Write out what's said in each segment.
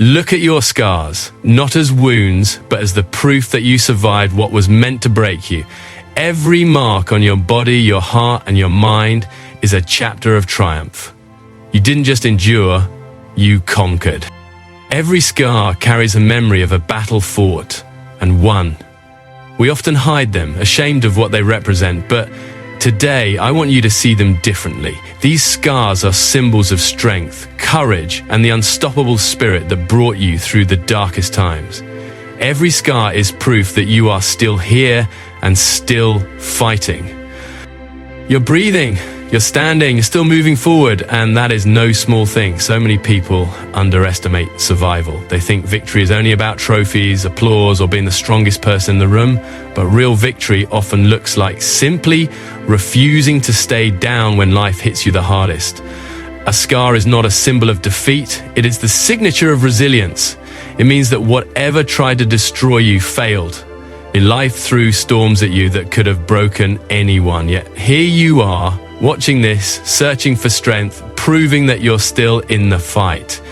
Look at your scars, not as wounds, but as the proof that you survived what was meant to break you. Every mark on your body, your heart, and your mind is a chapter of triumph. You didn't just endure, you conquered. Every scar carries a memory of a battle fought and won. We often hide them, ashamed of what they represent, but today I want you to see them differently. These scars are symbols of strength, courage, and the unstoppable spirit that brought you through the darkest times. Every scar is proof that you are still here and still fighting. You're breathing, you're standing, you're still moving forward, and that is no small thing. So many people underestimate survival. They think victory is only about trophies, applause, or being the strongest person in the room, but real victory often looks like simply refusing to stay down when life hits you the hardest. A scar is not a symbol of defeat, it is the signature of resilience. It means that whatever tried to destroy you failed. Life threw storms at you that could have broken anyone, yet here you are, watching this, searching for strength, proving that you're still in the fight.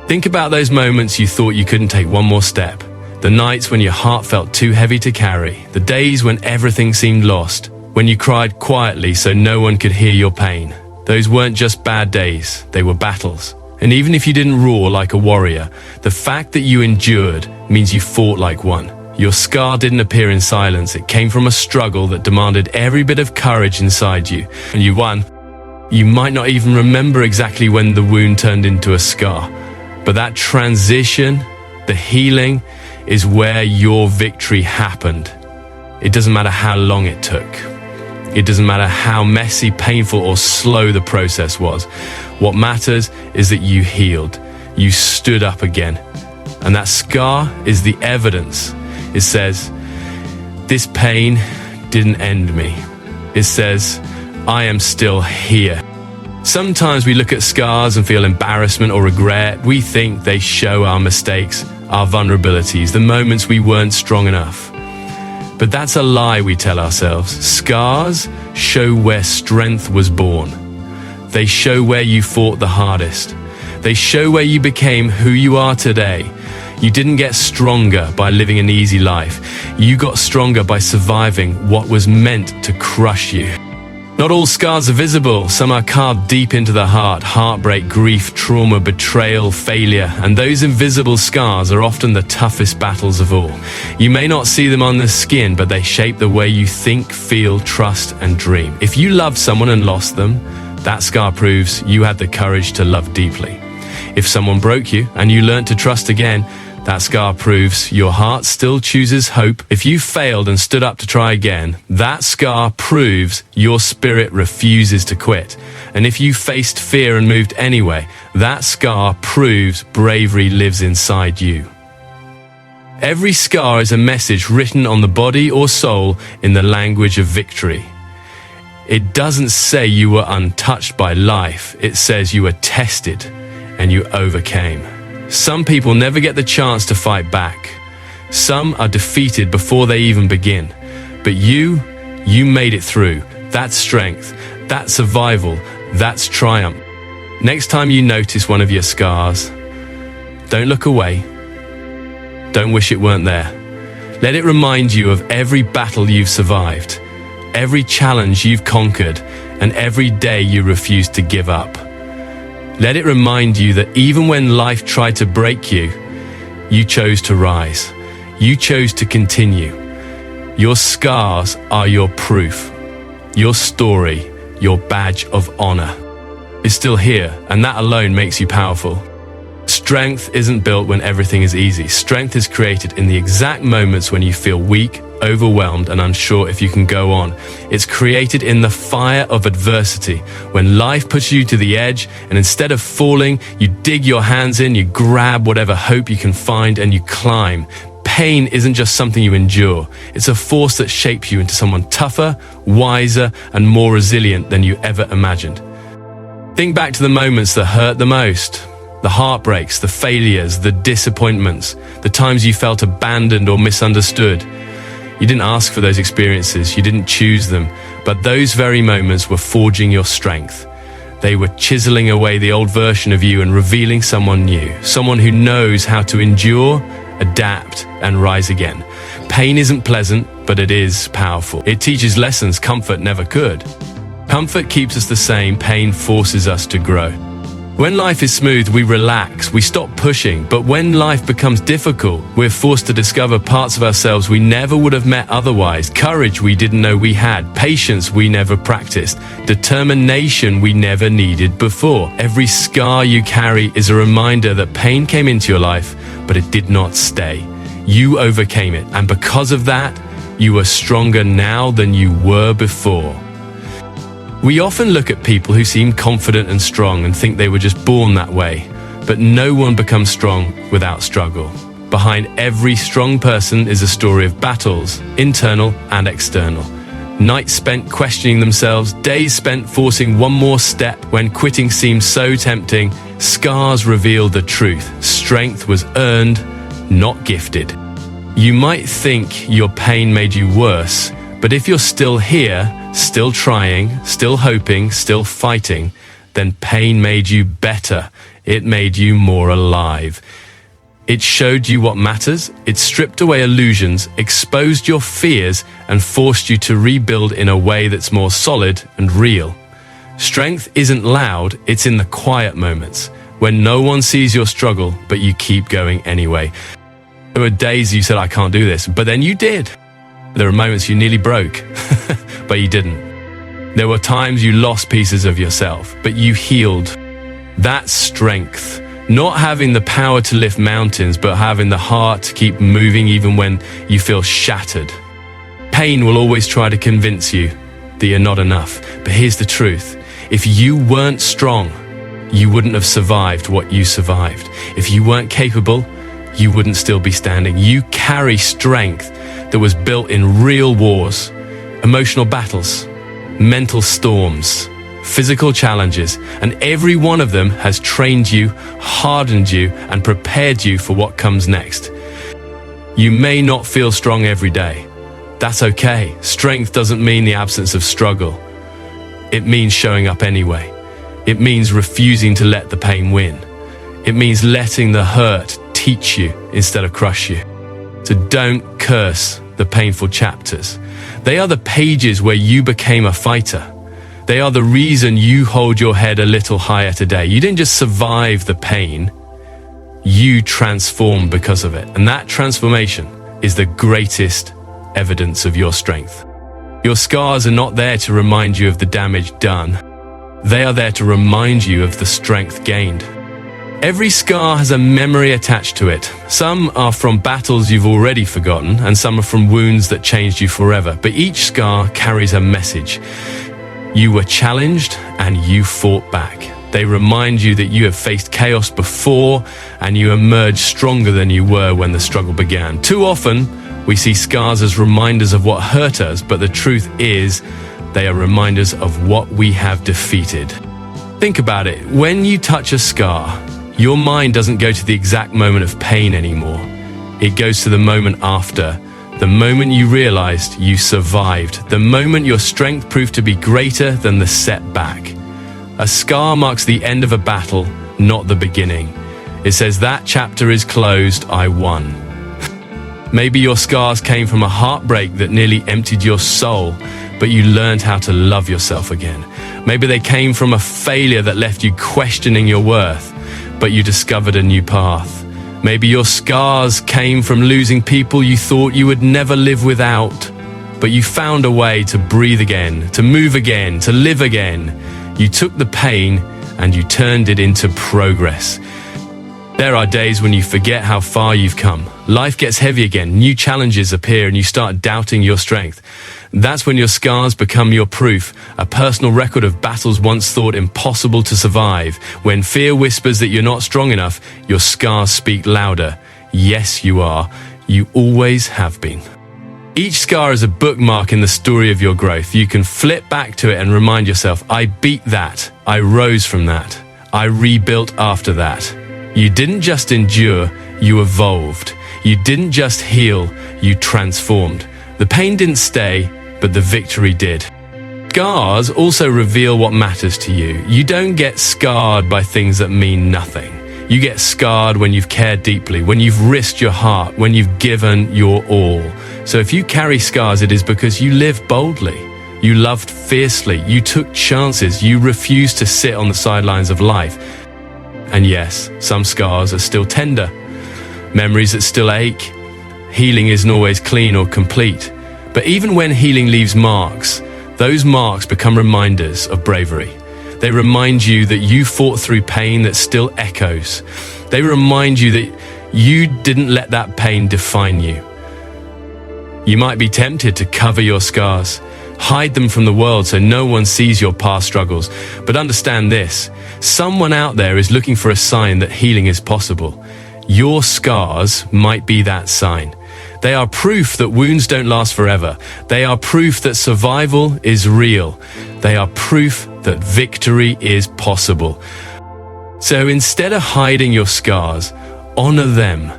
Think about those moments you thought you couldn't take one more step. The nights when your heart felt too heavy to carry. The days when everything seemed lost. When you cried quietly so no one could hear your pain. Those weren't just bad days, they were battles. And even if you didn't roar like a warrior, the fact that you endured means you fought like one. Your scar didn't appear in silence. It came from a struggle that demanded every bit of courage inside you. And you won. You might not even remember exactly when the wound turned into a scar. But that transition, the healing, is where your victory happened. It doesn't matter how long it took. It doesn't matter how messy, painful, or slow the process was. What matters is that you healed. You stood up again. And that scar is the evidence. It says, this pain didn't end me. It says, I am still here. Sometimes we look at scars and feel embarrassment or regret. We think they show our mistakes, our vulnerabilities, the moments we weren't strong enough. But that's a lie we tell ourselves. Scars show where strength was born. They show where you fought the hardest. They show where you became who you are today. You didn't get stronger by living an easy life. You got stronger by surviving what was meant to crush you. Not all scars are visible. Some are carved deep into the heart. Heartbreak, grief, trauma, betrayal, failure. And those invisible scars are often the toughest battles of all. You may not see them on the skin, but they shape the way you think, feel, trust, and dream. If you loved someone and lost them, that scar proves you had the courage to love deeply. If someone broke you and you learned to trust again, that scar proves your heart still chooses hope. If you failed and stood up to try again, that scar proves your spirit refuses to quit. And if you faced fear and moved anyway, that scar proves bravery lives inside you. Every scar is a message written on the body or soul in the language of victory. It doesn't say you were untouched by life. It says you were tested and you overcame. Some people never get the chance to fight back. Some are defeated before they even begin. But you made it through. That's strength. That's survival. That's triumph. Next time you notice one of your scars, don't look away. Don't wish it weren't there. Let it remind you of every battle you've survived, every challenge you've conquered, and every day you refused to give up. Let it remind you that even when life tried to break you, you chose to rise. You chose to continue. Your scars are your proof. Your story, your badge of honor, is still here, and that alone makes you powerful. Strength isn't built when everything is easy. Strength is created in the exact moments when you feel weak, overwhelmed, and unsure if you can go on. It's created in the fire of adversity, when life pushes you to the edge, and instead of falling, you dig your hands in, you grab whatever hope you can find, and you climb. Pain isn't just something you endure. It's a force that shapes you into someone tougher, wiser, and more resilient than you ever imagined. Think back to the moments that hurt the most. The heartbreaks, the failures, the disappointments, the times you felt abandoned or misunderstood. You didn't ask for those experiences, you didn't choose them, but those very moments were forging your strength. They were chiseling away the old version of you and revealing someone new, someone who knows how to endure, adapt, and rise again. Pain isn't pleasant, but it is powerful. It teaches lessons comfort never could. Comfort keeps us the same, pain forces us to grow. When life is smooth, we relax, we stop pushing, but when life becomes difficult, we're forced to discover parts of ourselves we never would have met otherwise, courage we didn't know we had, patience we never practiced, determination we never needed before. Every scar you carry is a reminder that pain came into your life, but it did not stay. You overcame it, and because of that, you are stronger now than you were before. We often look at people who seem confident and strong and think they were just born that way, but no one becomes strong without struggle. Behind every strong person is a story of battles, internal and external. Nights spent questioning themselves, days spent forcing one more step when quitting seemed so tempting. Scars revealed the truth. Strength was earned, not gifted. You might think your pain made you worse, but if you're still here, still trying, still hoping, still fighting, then pain made you better. It made you more alive. It showed you what matters. It stripped away illusions, exposed your fears, and forced you to rebuild in a way that's more solid and real. Strength isn't loud, it's in the quiet moments, when no one sees your struggle, but you keep going anyway. There were days you said, I can't do this, but then you did. There were moments you nearly broke, but you didn't. There were times you lost pieces of yourself, but you healed. That's strength. Not having the power to lift mountains, but having the heart to keep moving even when you feel shattered. Pain will always try to convince you that you're not enough. But here's the truth. If you weren't strong, you wouldn't have survived what you survived. If you weren't capable, you wouldn't still be standing. You carry strength that was built in real wars, emotional battles, mental storms, physical challenges, and every one of them has trained you, hardened you, and prepared you for what comes next. You may not feel strong every day. That's okay. Strength doesn't mean the absence of struggle. It means showing up anyway. It means refusing to let the pain win. It means letting the hurt teach you instead of crush you. So don't curse the painful chapters. They are the pages where you became a fighter. They are the reason you hold your head a little higher today. You didn't just survive the pain, you transformed because of it. And that transformation is the greatest evidence of your strength. Your scars are not there to remind you of the damage done. They are there to remind you of the strength gained. Every scar has a memory attached to it. Some are from battles you've already forgotten, and some are from wounds that changed you forever. But each scar carries a message. You were challenged and you fought back. They remind you that you have faced chaos before and you emerged stronger than you were when the struggle began. Too often, we see scars as reminders of what hurt us, but the truth is, they are reminders of what we have defeated. Think about it. When you touch a scar, your mind doesn't go to the exact moment of pain anymore. It goes to the moment after. The moment you realized you survived. The moment your strength proved to be greater than the setback. A scar marks the end of a battle, not the beginning. It says that chapter is closed, I won. Maybe your scars came from a heartbreak that nearly emptied your soul, but you learned how to love yourself again. Maybe they came from a failure that left you questioning your worth, but you discovered a new path. Maybe your scars came from losing people you thought you would never live without, but you found a way to breathe again, to move again, to live again. You took the pain and you turned it into progress. There are days when you forget how far you've come. Life gets heavy again, new challenges appear, and you start doubting your strength. That's when your scars become your proof, a personal record of battles once thought impossible to survive. When fear whispers that you're not strong enough, your scars speak louder. Yes, you are. You always have been. Each scar is a bookmark in the story of your growth. You can flip back to it and remind yourself, I beat that. I rose from that. I rebuilt after that. You didn't just endure, you evolved. You didn't just heal, you transformed. The pain didn't stay, but the victory did. Scars also reveal what matters to you. You don't get scarred by things that mean nothing. You get scarred when you've cared deeply, when you've risked your heart, when you've given your all. So if you carry scars, it is because you lived boldly. You loved fiercely. You took chances. You refused to sit on the sidelines of life. And yes, some scars are still tender. Memories that still ache. Healing isn't always clean or complete. But even when healing leaves marks, those marks become reminders of bravery. They remind you that you fought through pain that still echoes. They remind you that you didn't let that pain define you. You might be tempted to cover your scars, hide them from the world so no one sees your past struggles. But understand this, someone out there is looking for a sign that healing is possible. Your scars might be that sign. They are proof that wounds don't last forever. They are proof that survival is real. They are proof that victory is possible. So instead of hiding your scars, honor them.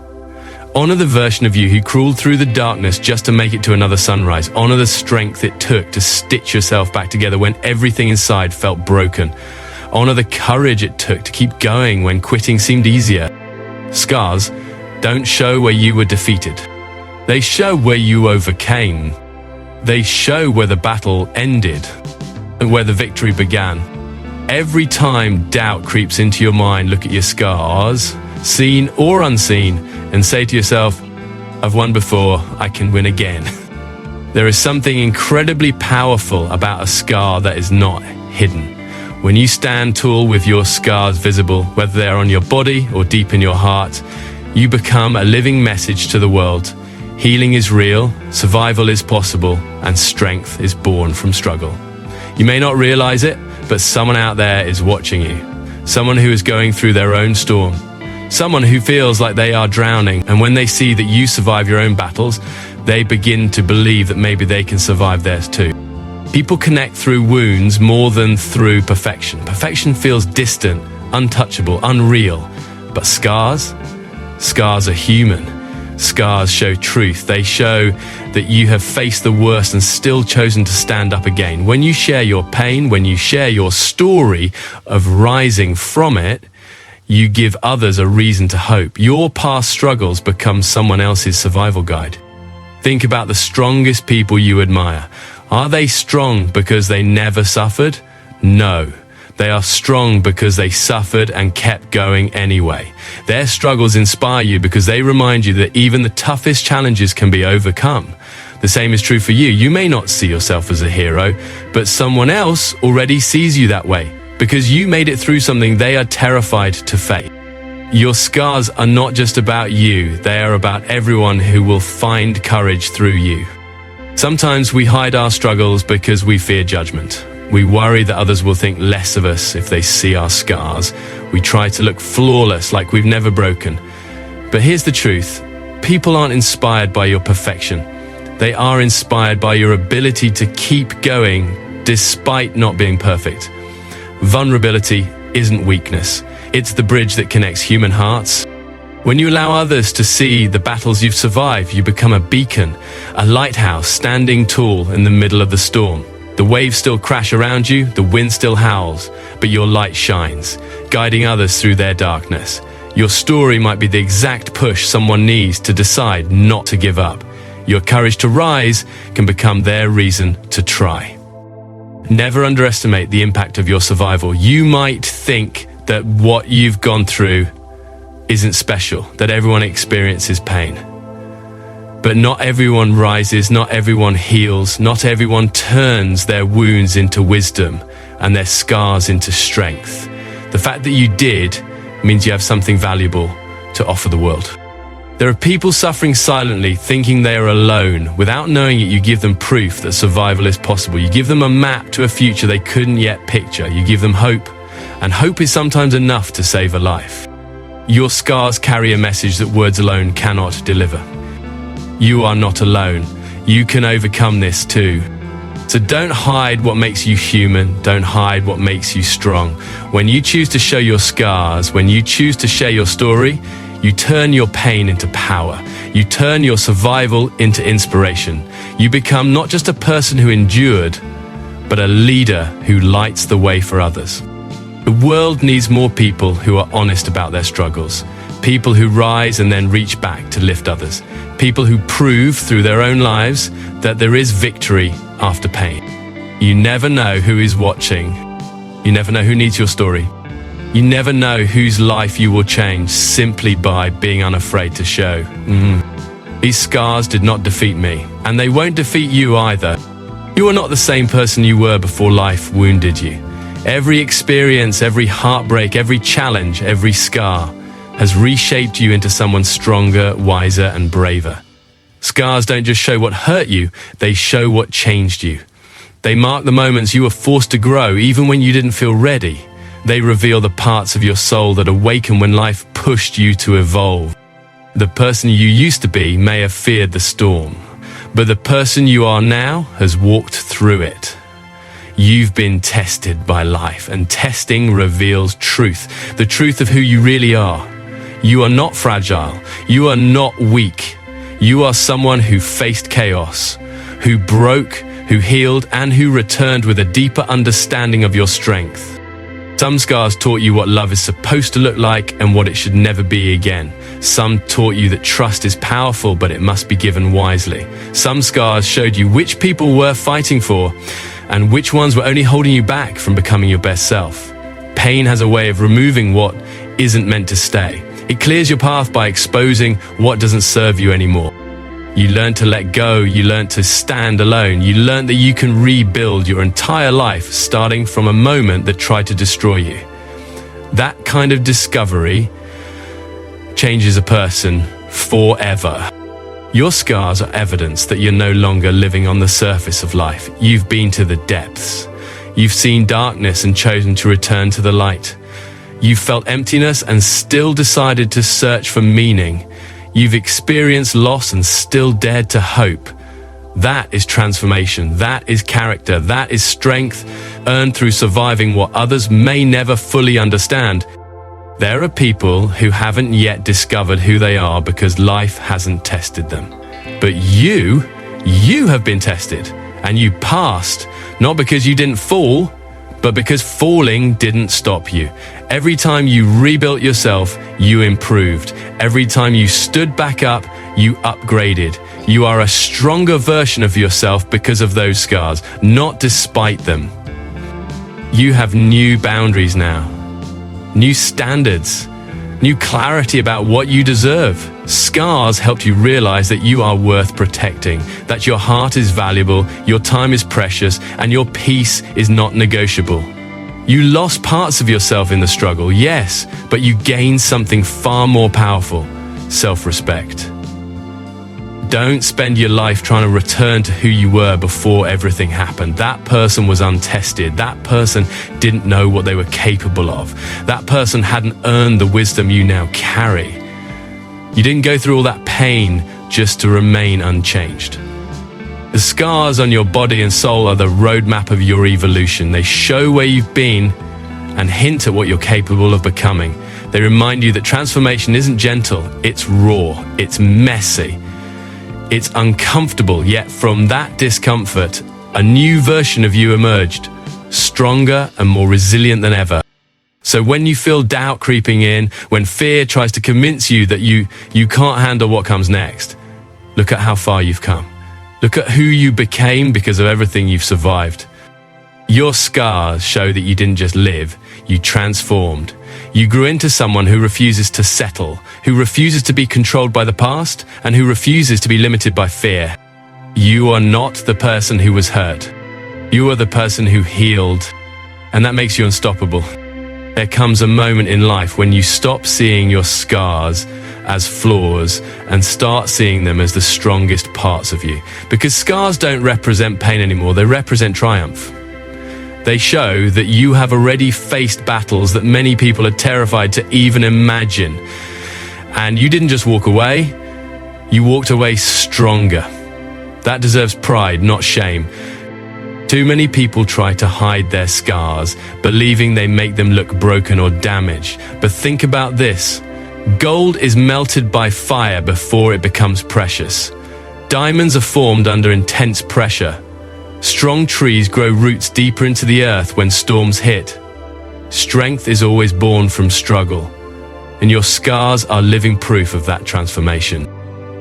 Honor the version of you who crawled through the darkness just to make it to another sunrise. Honor the strength it took to stitch yourself back together when everything inside felt broken. Honor the courage it took to keep going when quitting seemed easier. Scars don't show where you were defeated. They show where you overcame. They show where the battle ended and where the victory began. Every time doubt creeps into your mind, look at your scars, seen or unseen, and say to yourself, I've won before, I can win again. There is something incredibly powerful about a scar that is not hidden. When you stand tall with your scars visible, whether they're on your body or deep in your heart, you become a living message to the world. Healing is real, survival is possible, and strength is born from struggle. You may not realize it, but someone out there is watching you. Someone who is going through their own storm. Someone who feels like they are drowning, and when they see that you survive your own battles, they begin to believe that maybe they can survive theirs too. People connect through wounds more than through perfection. Perfection feels distant, untouchable, unreal. But scars are human. Scars show truth. They show that you have faced the worst and still chosen to stand up again. When you share your pain, when you share your story of rising from it, you give others a reason to hope. Your past struggles become someone else's survival guide. Think about the strongest people you admire. Are they strong because they never suffered? No. They are strong because they suffered and kept going anyway. Their struggles inspire you because they remind you that even the toughest challenges can be overcome. The same is true for you. You may not see yourself as a hero, but someone else already sees you that way because you made it through something they are terrified to face. Your scars are not just about you. They are about everyone who will find courage through you. Sometimes we hide our struggles because we fear judgment. We worry that others will think less of us if they see our scars. We try to look flawless, like we've never broken. But here's the truth. People aren't inspired by your perfection. They are inspired by your ability to keep going despite not being perfect. Vulnerability isn't weakness. It's the bridge that connects human hearts. When you allow others to see the battles you've survived, you become a beacon, a lighthouse standing tall in the middle of the storm. The waves still crash around you, the wind still howls, but your light shines, guiding others through their darkness. Your story might be the exact push someone needs to decide not to give up. Your courage to rise can become their reason to try. Never underestimate the impact of your survival. You might think that what you've gone through isn't special, that everyone experiences pain. But not everyone rises, not everyone heals, not everyone turns their wounds into wisdom and their scars into strength. The fact that you did means you have something valuable to offer the world. There are people suffering silently, thinking they are alone. Without knowing it, you give them proof that survival is possible. You give them a map to a future they couldn't yet picture. You give them hope, and hope is sometimes enough to save a life. Your scars carry a message that words alone cannot deliver. You are not alone. You can overcome this too. So don't hide what makes you human. Don't hide what makes you strong. When you choose to show your scars, when you choose to share your story, you turn your pain into power. You turn your survival into inspiration. You become not just a person who endured, but a leader who lights the way for others. The world needs more people who are honest about their struggles, people who rise and then reach back to lift others, people who prove through their own lives that there is victory after pain. You never know who is watching. You never know who needs your story. You never know whose life you will change simply by being unafraid to show. These scars did not defeat me, and they won't defeat you either. You are not the same person you were before life wounded you. Every experience, every heartbreak, every challenge, every scar has reshaped you into someone stronger, wiser, and braver. Scars don't just show what hurt you, they show what changed you. They mark the moments you were forced to grow, even when you didn't feel ready. They reveal the parts of your soul that awaken when life pushed you to evolve. The person you used to be may have feared the storm, but the person you are now has walked through it. You've been tested by life, and testing reveals truth, the truth of who you really are. You are not fragile. You are not weak. You are someone who faced chaos, who broke, who healed, and who returned with a deeper understanding of your strength. Some scars taught you what love is supposed to look like and what it should never be again. Some taught you that trust is powerful, but it must be given wisely. Some scars showed you which people were fighting for and which ones were only holding you back from becoming your best self. Pain has a way of removing what isn't meant to stay. It clears your path by exposing what doesn't serve you anymore. You learn to let go, you learn to stand alone, you learn that you can rebuild your entire life starting from a moment that tried to destroy you. That kind of discovery changes a person forever. Your scars are evidence that you're no longer living on the surface of life. You've been to the depths. You've seen darkness and chosen to return to the light. You've felt emptiness and still decided to search for meaning. You've experienced loss and still dared to hope. That is transformation. That is character. That is strength earned through surviving what others may never fully understand. There are people who haven't yet discovered who they are because life hasn't tested them. But you have been tested, and you passed, not because you didn't fall, but because falling didn't stop you. Every time you rebuilt yourself, you improved. Every time you stood back up, you upgraded. You are a stronger version of yourself because of those scars, not despite them. You have new boundaries now, new standards, new clarity about what you deserve. Scars helped you realize that you are worth protecting, that your heart is valuable, your time is precious, and your peace is not negotiable. You lost parts of yourself in the struggle, yes, but you gained something far more powerful: self-respect. Don't spend your life trying to return to who you were before everything happened. That person was untested. That person didn't know what they were capable of. That person hadn't earned the wisdom you now carry. You didn't go through all that pain just to remain unchanged. The scars on your body and soul are the roadmap of your evolution. They show where you've been and hint at what you're capable of becoming. They remind you that transformation isn't gentle, it's raw, it's messy, it's uncomfortable, yet from that discomfort, a new version of you emerged, stronger and more resilient than ever. So when you feel doubt creeping in, when fear tries to convince you that you can't handle what comes next, look at how far you've come. Look at who you became because of everything you've survived. Your scars show that you didn't just live, you transformed. You grew into someone who refuses to settle, who refuses to be controlled by the past, and who refuses to be limited by fear. You are not the person who was hurt. You are the person who healed, and that makes you unstoppable. There comes a moment in life when you stop seeing your scars as flaws and start seeing them as the strongest parts of you. Because scars don't represent pain anymore, they represent triumph. They show that you have already faced battles that many people are terrified to even imagine. And you didn't just walk away, you walked away stronger. That deserves pride, not shame. Too many people try to hide their scars, believing they make them look broken or damaged. But think about this. Gold is melted by fire before it becomes precious. Diamonds are formed under intense pressure. Strong trees grow roots deeper into the earth when storms hit. Strength is always born from struggle, and your scars are living proof of that transformation.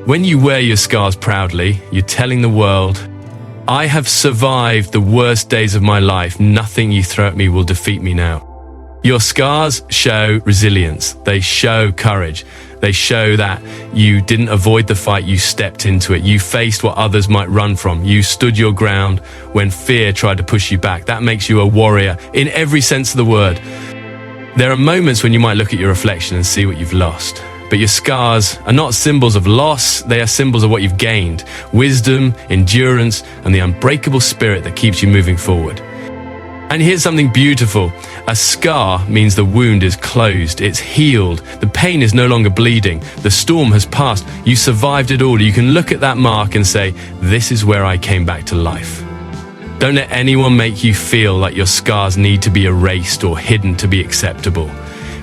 When you wear your scars proudly, you're telling the world, I have survived the worst days of my life. Nothing you throw at me will defeat me now. Your scars show resilience. They show courage. They show that you didn't avoid the fight, you stepped into it. You faced what others might run from. You stood your ground when fear tried to push you back. That makes you a warrior in every sense of the word. There are moments when you might look at your reflection and see what you've lost. But your scars are not symbols of loss, they are symbols of what you've gained. Wisdom, endurance, and the unbreakable spirit that keeps you moving forward. And here's something beautiful. A scar means the wound is closed, it's healed, the pain is no longer bleeding, the storm has passed, you survived it all. You can look at that mark and say, this is where I came back to life. Don't let anyone make you feel like your scars need to be erased or hidden to be acceptable.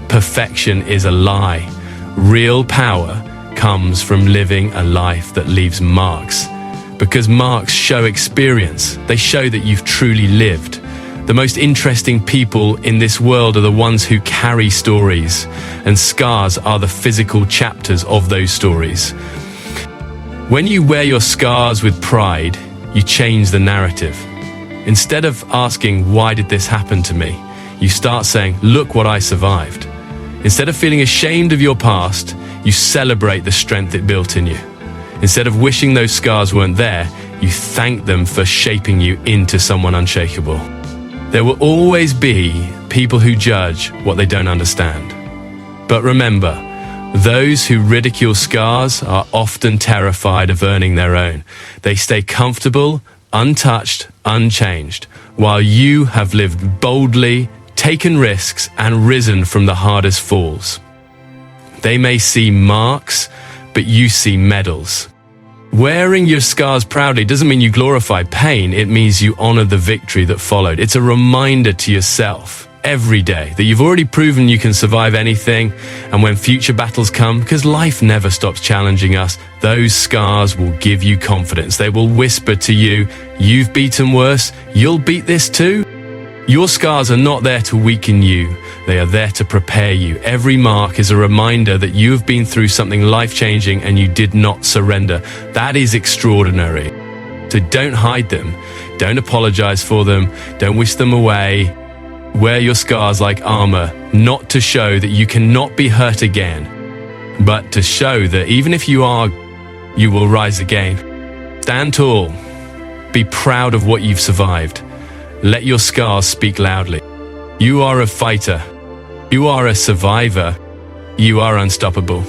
Perfection is a lie. Real power comes from living a life that leaves marks. Because marks show experience, they show that you've truly lived. The most interesting people in this world are the ones who carry stories, and scars are the physical chapters of those stories. When you wear your scars with pride, you change the narrative. Instead of asking, why did this happen to me? You start saying, look what I survived. Instead of feeling ashamed of your past, you celebrate the strength it built in you. Instead of wishing those scars weren't there, you thank them for shaping you into someone unshakable. There will always be people who judge what they don't understand. But remember, those who ridicule scars are often terrified of earning their own. They stay comfortable, untouched, unchanged, while you have lived boldly, taken risks, and risen from the hardest falls. They may see marks, but you see medals. Wearing your scars proudly doesn't mean you glorify pain, it means you honor the victory that followed. It's a reminder to yourself every day that you've already proven you can survive anything, and when future battles come, because life never stops challenging us, those scars will give you confidence. They will whisper to you, you've beaten worse, you'll beat this too. Your scars are not there to weaken you, they are there to prepare you. Every mark is a reminder that you have been through something life-changing and you did not surrender. That is extraordinary. So don't hide them, don't apologize for them, don't wish them away. Wear your scars like armor, not to show that you cannot be hurt again, but to show that even if you are, you will rise again. Stand tall, be proud of what you've survived. Let your scars speak loudly. You are a fighter. You are a survivor. You are unstoppable.